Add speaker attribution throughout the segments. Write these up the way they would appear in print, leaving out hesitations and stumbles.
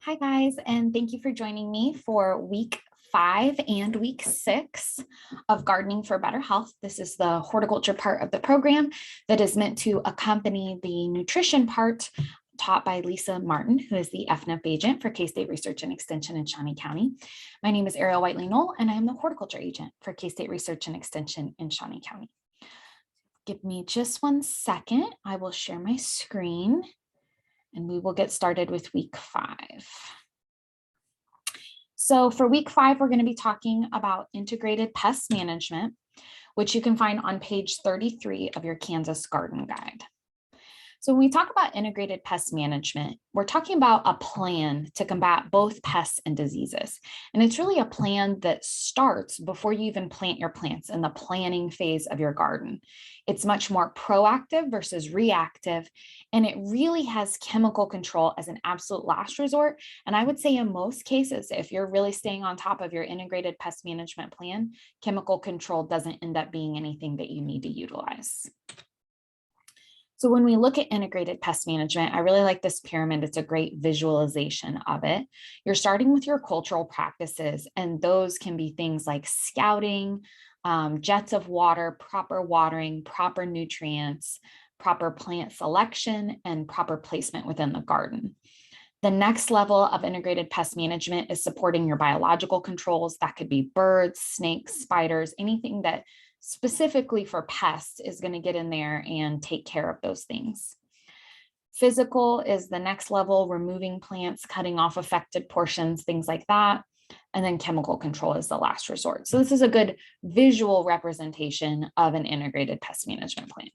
Speaker 1: Hi guys, and thank you for joining me for week 5 and week 6 of Gardening for Better Health. This is the horticulture part of the program that is meant to accompany the nutrition part taught by Lisa Martin, who is the FNF agent for K-State Research and Extension in Shawnee County. My name is Ariel Whiteley-Knoll, and I am the horticulture agent for K-State Research and Extension in Shawnee County. Give me just 1 second. I will share my screen and we will get started with week 5. So for week 5, we're going to be talking about integrated pest management, which you can find on page 33 of your Kansas Garden Guide. So when we talk about integrated pest management, we're talking about a plan to combat both pests and diseases. And it's really a plan that starts before you even plant your plants in the planning phase of your garden. It's much more proactive versus reactive, and it really has chemical control as an absolute last resort. And I would say in most cases, if you're really staying on top of your integrated pest management plan, chemical control doesn't end up being anything that you need to utilize. So when we look at integrated pest management, I really like this pyramid. It's a great visualization of it. You're starting with your cultural practices, and those can be things like scouting, jets of water, proper watering, proper nutrients, proper plant selection, and proper placement within the garden. The next level of integrated pest management is supporting your biological controls. That could be birds, snakes, spiders, anything that specifically for pests is going to get in there and take care of those things. Physical is the next level, removing plants, cutting off affected portions, things like that. And then chemical control is the last resort. So this is a good visual representation of an integrated pest management plan.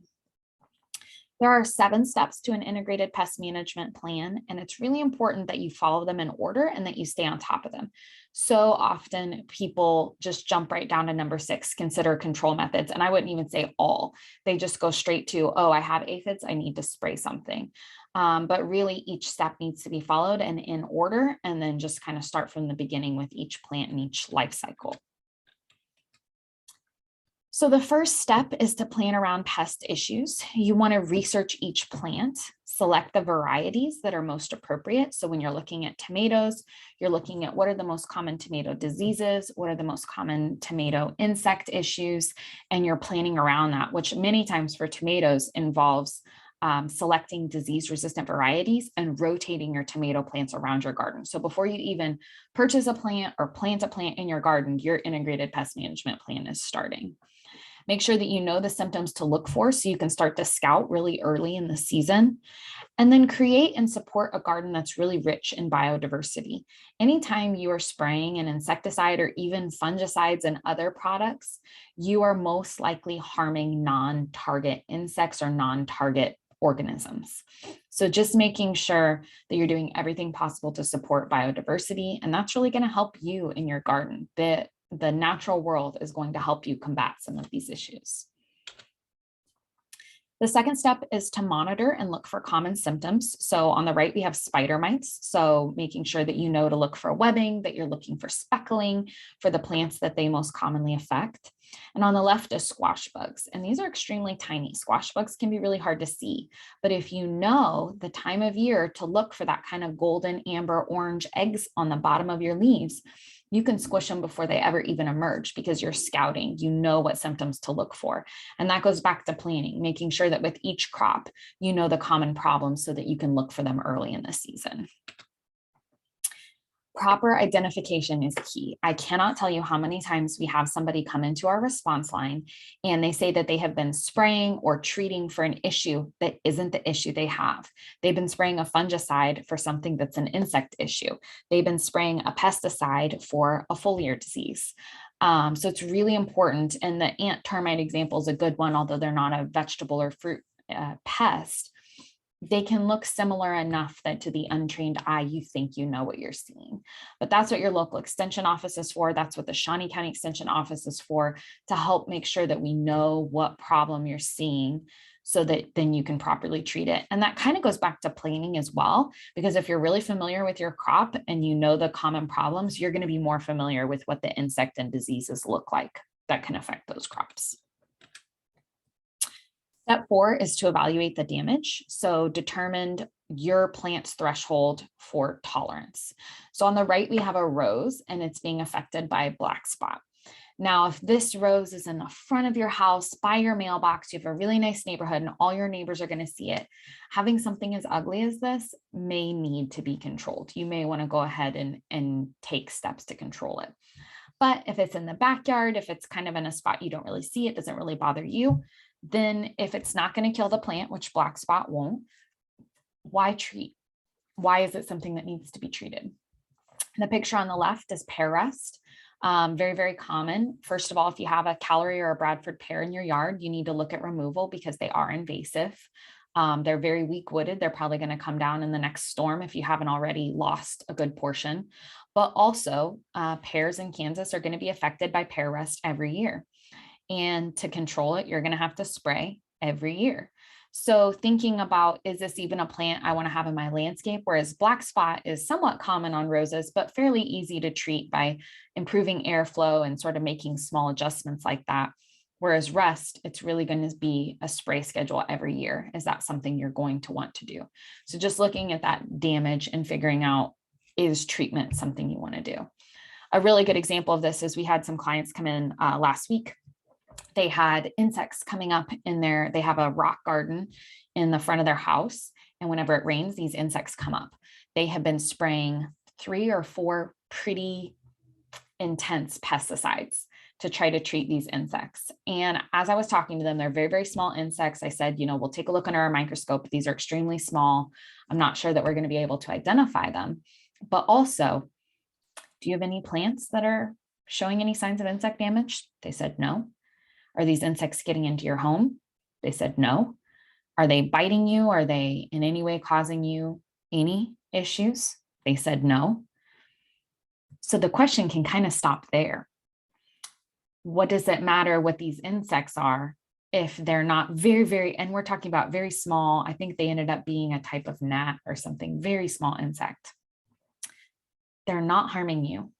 Speaker 1: There are 7 steps to an integrated pest management plan, and it's really important that you follow them in order and that you stay on top of them. So often people just jump right down to number 6, consider control methods. And I wouldn't even say all. They just go straight to, oh, I have aphids, I need to spray something. But really each step needs to be followed and in order, and then just kind of start from the beginning with each plant and each life cycle. So the first step is to plan around pest issues. You want to research each plant, select the varieties that are most appropriate. So when you're looking at tomatoes, you're looking at what are the most common tomato diseases, what are the most common tomato insect issues, and you're planning around that, which many times for tomatoes involves selecting disease-resistant varieties and rotating your tomato plants around your garden. So before you even purchase a plant or plant a plant in your garden, your integrated pest management plan is starting. Make sure that you know the symptoms to look for so you can start to scout really early in the season. And then create and support a garden that's really rich in biodiversity. Anytime you are spraying an insecticide or even fungicides and other products, you are most likely harming non-target insects or non-target organisms. So just making sure that you're doing everything possible to support biodiversity, and that's really going to help you in your garden. The natural world is going to help you combat some of these issues. The second step is to monitor and look for common symptoms. So on the right, we have spider mites. So making sure that you know to look for webbing, that you're looking for speckling for the plants that they most commonly affect. And on the left is squash bugs. And these are extremely tiny. Squash bugs can be really hard to see. But if you know the time of year to look for that kind of golden, amber, orange eggs on the bottom of your leaves, you can squish them before they ever even emerge because you're scouting, you know what symptoms to look for. And that goes back to planning, making sure that with each crop, you know the common problems so that you can look for them early in the season. Proper identification is key. I cannot tell you how many times we have somebody come into our response line and they say that they have been spraying or treating for an issue that isn't the issue they have. They've been spraying a fungicide for something that's an insect issue. They've been spraying a pesticide for a foliar disease. So it's really important. And the ant termite example is a good one, although they're not a vegetable or fruit pest. They can look similar enough that to the untrained eye, you think you know what you're seeing. But that's what your local extension office is for. That's what the Shawnee County Extension Office is for, to help make sure that we know what problem you're seeing so that then you can properly treat it. And that kind of goes back to planning as well, because if you're really familiar with your crop and you know the common problems, you're going to be more familiar with what the insect and diseases look like that can affect those crops. Step 4 is to evaluate the damage. So determine your plant's threshold for tolerance. So on the right, we have a rose and it's being affected by black spot. Now, if this rose is in the front of your house by your mailbox, you have a really nice neighborhood and all your neighbors are going to see it. Having something as ugly as this may need to be controlled. You may want to go ahead and take steps to control it. But if it's in the backyard, if it's kind of in a spot you don't really see, it doesn't really bother you, then if it's not going to kill the plant, which black spot won't, why treat? Why is it something that needs to be treated? The picture on the left is pear rust. Very, very common. First of all, if you have a Callery or a Bradford pear in your yard, you need to look at removal because they are invasive. They're very weak wooded. They're probably going to come down in the next storm if you haven't already lost a good portion. But also pears in Kansas are going to be affected by pear rust every year. And to control it, you're going to have to spray every year. So thinking about, is this even a plant I want to have in my landscape? Whereas black spot is somewhat common on roses, but fairly easy to treat by improving airflow and sort of making small adjustments like that. Whereas rust, it's really going to be a spray schedule every year. Is that something you're going to want to do? So just looking at that damage and figuring out, is treatment something you want to do? A really good example of this is we had some clients come in last week. They had insects coming up in there. They have a rock garden in the front of their house. And whenever it rains, these insects come up. They have been spraying 3 or 4 pretty intense pesticides to try to treat these insects. And as I was talking to them, they're very, very small insects. I said, we'll take a look under our microscope. These are extremely small. I'm not sure that we're going to be able to identify them. But also, do you have any plants that are showing any signs of insect damage? They said no. Are these insects getting into your home? They said no. Are they biting you? Are they in any way causing you any issues? They said no. So the question can kind of stop there. What does it matter what these insects are if they're not very, very, and we're talking about very small, I think they ended up being a type of gnat or something, very small insect. They're not harming you.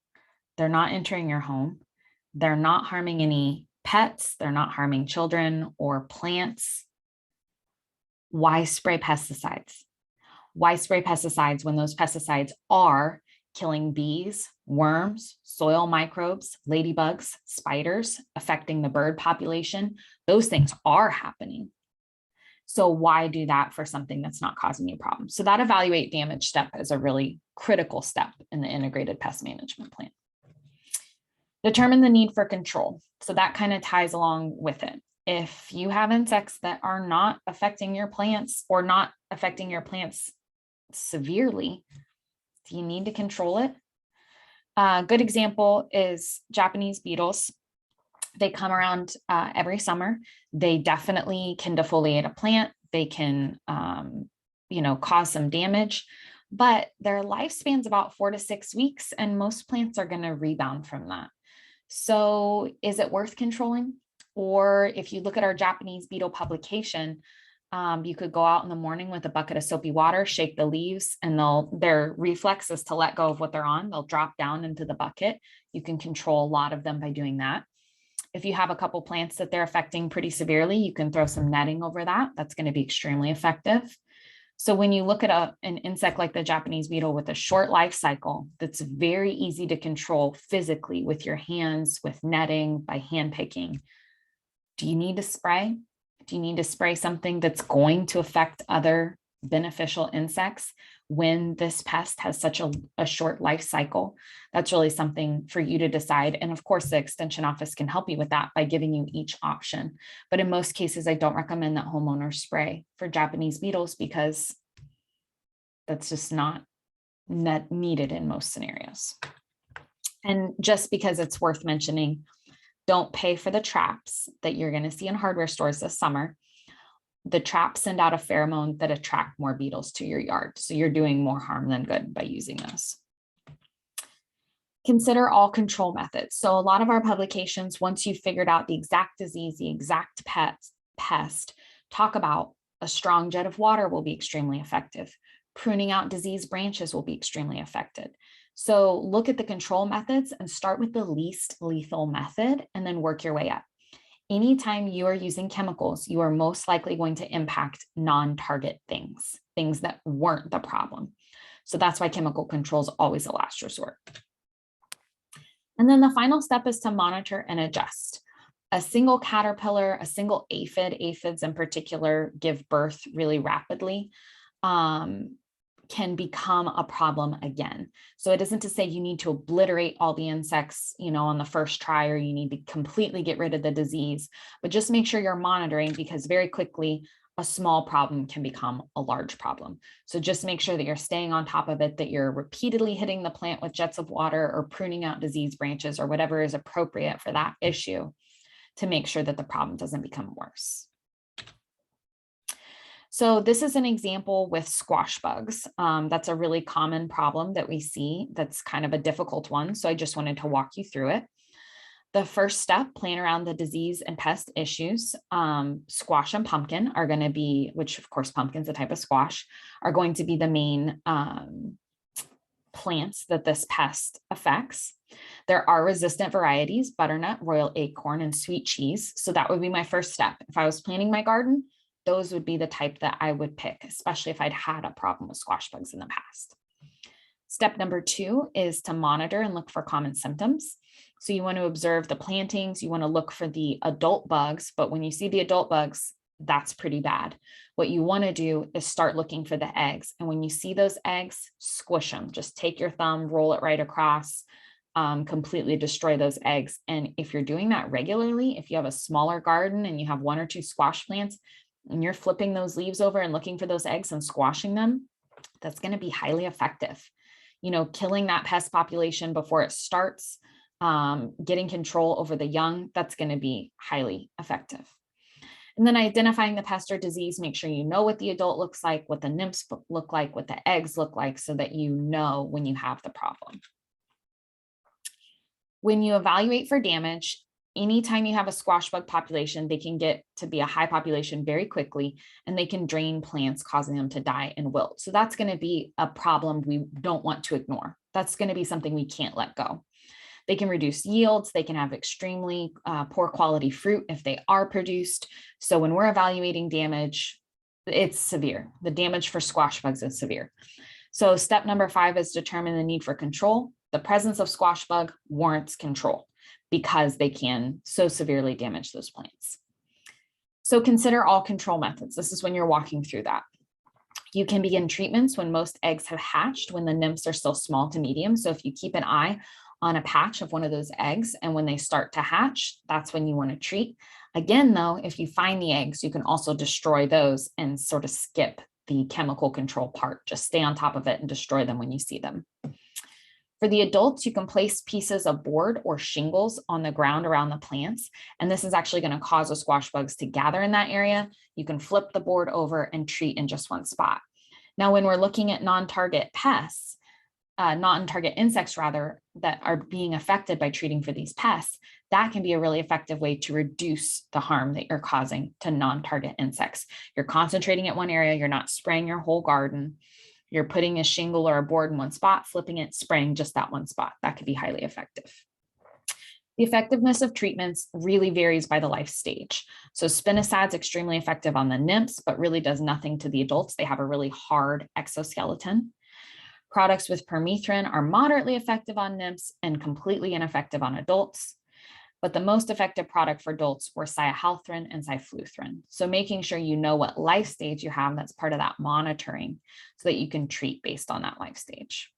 Speaker 1: They're not entering your home. They're not harming any pets, they're not harming children or plants. Why spray pesticides? Why spray pesticides when those pesticides are killing bees, worms, soil microbes, ladybugs, spiders, affecting the bird population? Those things are happening. So why do that for something that's not causing you problems? So that evaluate damage step is a really critical step in the integrated pest management plan. Determine the need for control. So that kind of ties along with it. If you have insects that are not affecting your plants or not affecting your plants severely, do you need to control it? A good example is Japanese beetles. They come around every summer. They definitely can defoliate a plant. They can, cause some damage, but their lifespan's about 4 to 6 weeks, and most plants are going to rebound from that. So is it worth controlling? Or if you look at our Japanese beetle publication, you could go out in the morning with a bucket of soapy water, shake the leaves, and their reflex is to let go of what they're on. They'll drop down into the bucket. You can control a lot of them by doing that. If you have a couple plants that they're affecting pretty severely, you can throw some netting over that. That's going to be extremely effective. So when you look at an insect like the Japanese beetle with a short life cycle, that's very easy to control physically with your hands, with netting, by hand picking, do you need to spray? Do you need to spray something that's going to affect other beneficial insects when this pest has such a short life cycle? That's really something for you to decide. And of course, the extension office can help you with that by giving you each option. But in most cases, I don't recommend that homeowners spray for Japanese beetles because that's just not needed in most scenarios. And just because it's worth mentioning, don't pay for the traps that you're going to see in hardware stores this summer. The traps send out a pheromone that attract more beetles to your yard. So you're doing more harm than good by using those. Consider all control methods. So a lot of our publications, once you've figured out the exact disease, the exact pest, talk about a strong jet of water will be extremely effective. Pruning out diseased branches will be extremely effective. So look at the control methods and start with the least lethal method and then work your way up. Anytime you are using chemicals, you are most likely going to impact non-target things, things that weren't the problem. So that's why chemical control is always a last resort. And then the final step is to monitor and adjust. A single caterpillar, a single aphid, aphids in particular give birth really rapidly, can become a problem again. So it isn't to say you need to obliterate all the insects, on the first try, or you need to completely get rid of the disease, but just make sure you're monitoring, because very quickly a small problem can become a large problem. So just make sure that you're staying on top of it, that you're repeatedly hitting the plant with jets of water or pruning out diseased branches or whatever is appropriate for that issue to make sure that the problem doesn't become worse. So this is an example with squash bugs. That's a really common problem that we see. That's kind of a difficult one. So I just wanted to walk you through it. The first step, plan around the disease and pest issues. Squash and pumpkin are going to be, which of course pumpkin's a type of squash, are going to be the main plants that this pest affects. There are resistant varieties, butternut, royal acorn, and sweet cheese. So that would be my first step. If I was planting my garden, those would be the type that I would pick, especially if I'd had a problem with squash bugs in the past. Step number 2 is to monitor and look for common symptoms. So you want to observe the plantings, you want to look for the adult bugs, but when you see the adult bugs, that's pretty bad. What you want to do is start looking for the eggs. And when you see those eggs, squish them. Just take your thumb, roll it right across, completely destroy those eggs. And if you're doing that regularly, if you have a smaller garden and you have 1 or 2 squash plants, and you're flipping those leaves over and looking for those eggs and squashing them, that's going to be highly effective. Killing that pest population before it starts, getting control over the young, that's going to be highly effective. And then identifying the pest or disease, make sure you know what the adult looks like, what the nymphs look like, what the eggs look like, so that you know when you have the problem. When you evaluate for damage, anytime you have a squash bug population, they can get to be a high population very quickly, and they can drain plants, causing them to die and wilt. So that's going to be a problem we don't want to ignore. That's going to be something we can't let go. They can reduce yields. They can have extremely poor quality fruit if they are produced. So when we're evaluating damage, it's severe. The damage for squash bugs is severe. So step number 5 is determine the need for control. The presence of squash bug warrants control, because they can so severely damage those plants. So consider all control methods. This is when you're walking through that. You can begin treatments when most eggs have hatched, when the nymphs are still small to medium. So if you keep an eye on a patch of one of those eggs, and when they start to hatch, that's when you want to treat. Again, though, if you find the eggs, you can also destroy those and sort of skip the chemical control part. Just stay on top of it and destroy them when you see them. For the adults, you can place pieces of board or shingles on the ground around the plants, and this is actually going to cause the squash bugs to gather in that area. You can flip the board over and treat in just one spot. Now, when we're looking at non-target pests, non-target insects rather, that are being affected by treating for these pests, that can be a really effective way to reduce the harm that you're causing to non-target insects. You're concentrating at one area, you're not spraying your whole garden. You're putting a shingle or a board in one spot, flipping it, spraying just that one spot. That could be highly effective. The effectiveness of treatments really varies by the life stage. So spinicide's extremely effective on the nymphs, but really does nothing to the adults. They have a really hard exoskeleton. Products with permethrin are moderately effective on nymphs and completely ineffective on adults. But the most effective product for adults were cyhalthrin and cyfluthrin. So making sure you know what life stage you have, that's part of that monitoring, so that you can treat based on that life stage.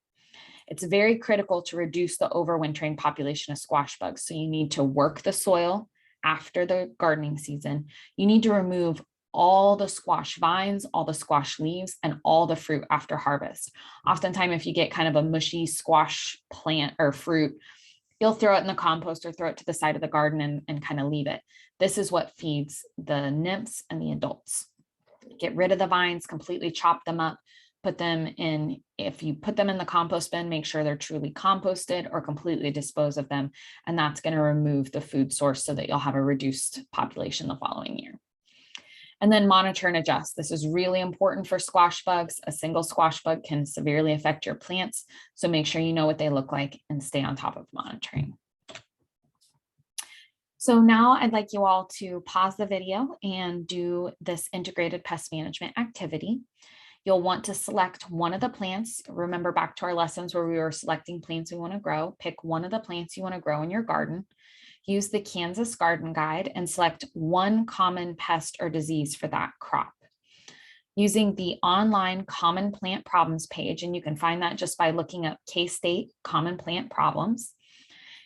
Speaker 1: It's very critical to reduce the overwintering population of squash bugs. So you need to work the soil after the gardening season. You need to remove all the squash vines, all the squash leaves, and all the fruit after harvest. Oftentimes, if you get kind of a mushy squash plant or fruit, you'll throw it in the compost or throw it to the side of the garden and kind of leave it. This is what feeds the nymphs and the adults. Get rid of the vines, completely chop them up, put them in, if you put them in the compost bin, make sure they're truly composted, or completely dispose of them. And that's going to remove the food source so that you'll have a reduced population the following year. And then monitor and adjust. This is really important for squash bugs. A single squash bug can severely affect your plants. So make sure you know what they look like and stay on top of monitoring. So now I'd like you all to pause the video and do this integrated pest management activity. You'll want to select one of the plants. Remember back to our lessons where we were selecting plants we want to grow. Pick one of the plants you want to grow in your garden. Use the Kansas Garden Guide and select one common pest or disease for that crop. Using the online Common Plant Problems page, and you can find that just by looking up K-State Common Plant Problems.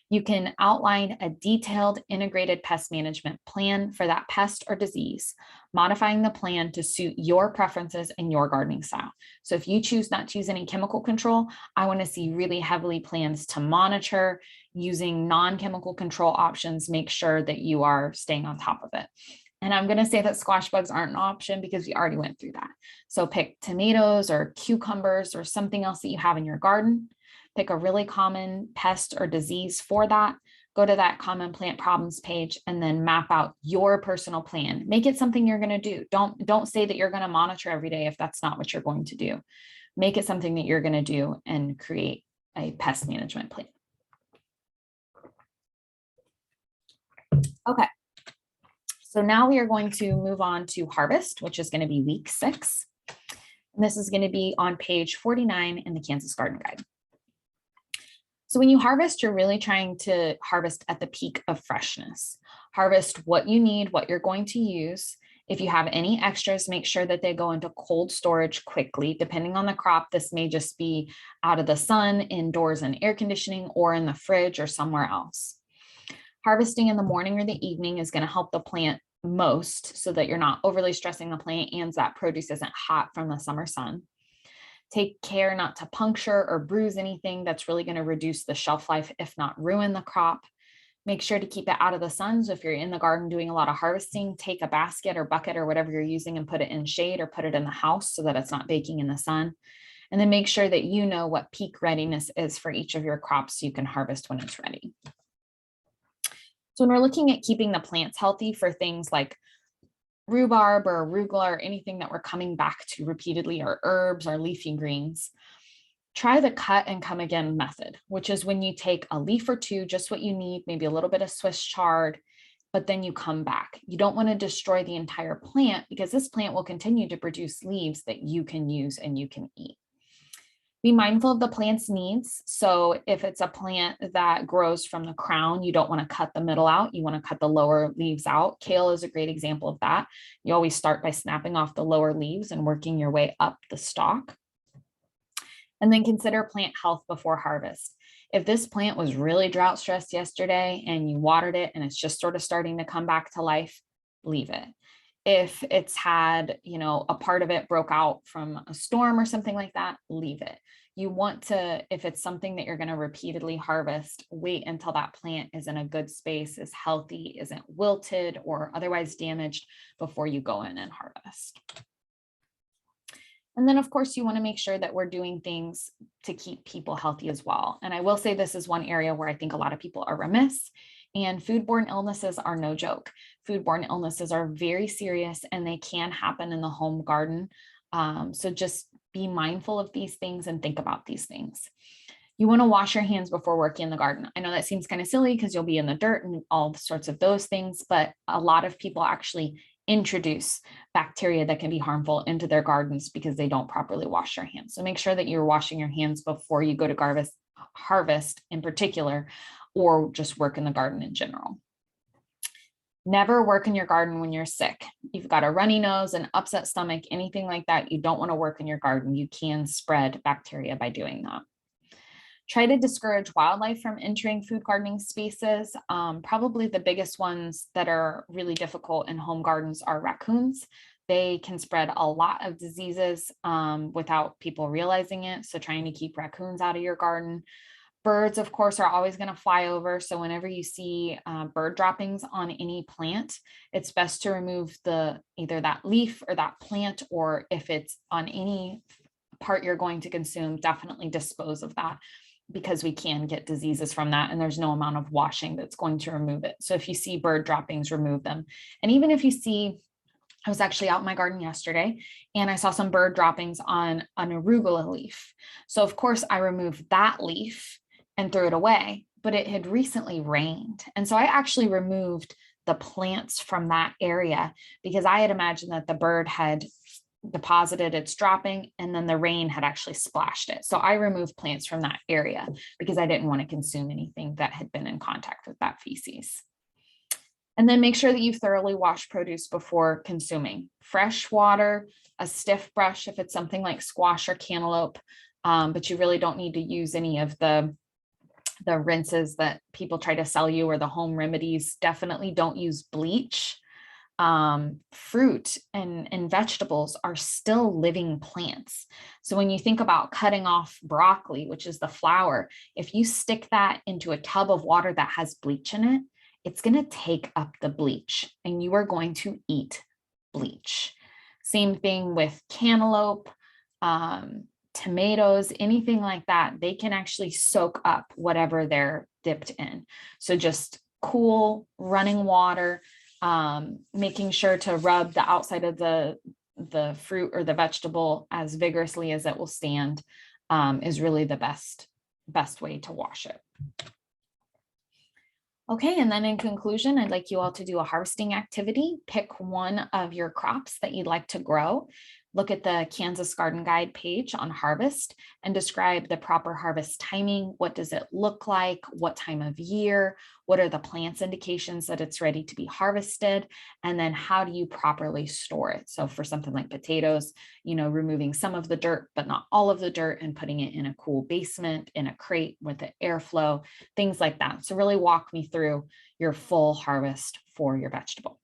Speaker 1: You can outline a detailed integrated pest management plan for that pest or disease, modifying the plan to suit your preferences and your gardening style. So if you choose not to use any chemical control, I want to see really heavily plans to monitor using non-chemical control options. Make sure that you are staying on top of it. And I'm going to say that squash bugs aren't an option because we already went through that. So pick tomatoes or cucumbers or something else that you have in your garden. Pick a really common pest or disease for that. Go to that Common Plant Problems page and then map out your personal plan. Make it something you're going to do. Don't say that you're going to monitor every day if that's not what you're going to do. Make it something that you're going to do and create a pest management plan. Okay. So now we are going to move on to harvest, which is going to be week 6. And this is going to be on page 49 in the Kansas Garden Guide. So when you harvest, you're really trying to harvest at the peak of freshness. Harvest what you need, what you're going to use. If you have any extras, make sure that they go into cold storage quickly. Depending on the crop, this may just be out of the sun, indoors in air conditioning, or in the fridge or somewhere else. Harvesting in the morning or the evening is going to help the plant most so that you're not overly stressing the plant and that produce isn't hot from the summer sun. Take care not to puncture or bruise anything. That's really going to reduce the shelf life, if not ruin the crop. Make sure to keep it out of the sun. So if you're in the garden doing a lot of harvesting, take a basket or bucket or whatever you're using and put it in shade or put it in the house so that it's not baking in the sun. And then make sure that you know what peak readiness is for each of your crops so you can harvest when it's ready. So when we're looking at keeping the plants healthy for things like rhubarb or arugula or anything that we're coming back to repeatedly, or herbs or leafy greens, try the cut and come again method, which is when you take a leaf or two, just what you need, maybe a little bit of Swiss chard, but then you come back. You don't want to destroy the entire plant because this plant will continue to produce leaves that you can use and you can eat. Be mindful of the plant's needs. So if it's a plant that grows from the crown, you don't want to cut the middle out. You want to cut the lower leaves out. Kale is a great example of that. You always start by snapping off the lower leaves and working your way up the stalk. And then consider plant health before harvest. If this plant was really drought stressed yesterday and you watered it and it's just sort of starting to come back to life, leave it. If it's had, a part of it broke out from a storm or something like that, leave it. You want to, if it's something that you're going to repeatedly harvest, wait until that plant is in a good space, is healthy, isn't wilted or otherwise damaged before you go in and harvest. And then, of course, you want to make sure that we're doing things to keep people healthy as well. And I will say this is one area where I think a lot of people are remiss. And foodborne illnesses are no joke. Foodborne illnesses are very serious and they can happen in the home garden. So just be mindful of these things and think about these things. You want to wash your hands before working in the garden. I know that seems kind of silly because you'll be in the dirt and all sorts of those things, but a lot of people actually introduce bacteria that can be harmful into their gardens because they don't properly wash their hands. So make sure that you're washing your hands before you go to harvest in particular, or just work in the garden in general. Never work in your garden when you're sick. You've got a runny nose, an upset stomach, anything like that. You don't want to work in your garden. You can spread bacteria by doing that. Try to discourage wildlife from entering food gardening spaces. Probably the biggest ones that are really difficult in home gardens are raccoons. They can spread a lot of diseases without people realizing it. So trying to keep raccoons out of your garden. Birds, of course, are always going to fly over. So whenever you see bird droppings on any plant, it's best to remove either that leaf or that plant, or if it's on any part you're going to consume, definitely dispose of that because we can get diseases from that. And there's no amount of washing that's going to remove it. So if you see bird droppings, remove them. And even if you see, I was actually out in my garden yesterday and I saw some bird droppings on an arugula leaf. So of course I removed that leaf and threw it away, but it had recently rained. And so I actually removed the plants from that area because I had imagined that the bird had deposited its dropping and then the rain had actually splashed it. So I removed plants from that area because I didn't want to consume anything that had been in contact with that feces. And then make sure that you thoroughly wash produce before consuming. Fresh water, a stiff brush if it's something like squash or cantaloupe, but you really don't need to use any of the rinses that people try to sell you or the home remedies. Definitely don't use bleach. Fruit and vegetables are still living plants. So when you think about cutting off broccoli, which is the flower, if you stick that into a tub of water that has bleach in it, it's going to take up the bleach and you are going to eat bleach. Same thing with cantaloupe, tomatoes, anything like that. They can actually soak up whatever they're dipped in. So just cool running water, making sure to rub the outside of the fruit or the vegetable as vigorously as it will stand, is really the best way to wash it. Okay, and then in conclusion, I'd like you all to do a harvesting activity. Pick one of your crops that you'd like to grow. Look at the Kansas Garden Guide page on harvest and describe the proper harvest timing. What does it look like? What time of year? What are the plant's indications that it's ready to be harvested? And then how do you properly store it? So for something like potatoes, removing some of the dirt, but not all of the dirt, and putting it in a cool basement, in a crate with the airflow, things like that. So really walk me through your full harvest for your vegetable.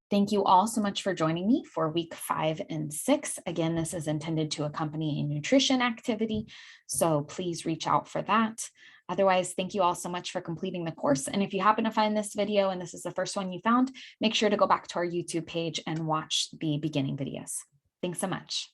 Speaker 1: Thank you all so much for joining me for week 5 and 6. Again, this is intended to accompany a nutrition activity, so please reach out for that. Otherwise, thank you all so much for completing the course. And if you happen to find this video and this is the first one you found, make sure to go back to our YouTube page and watch the beginning videos. Thanks so much.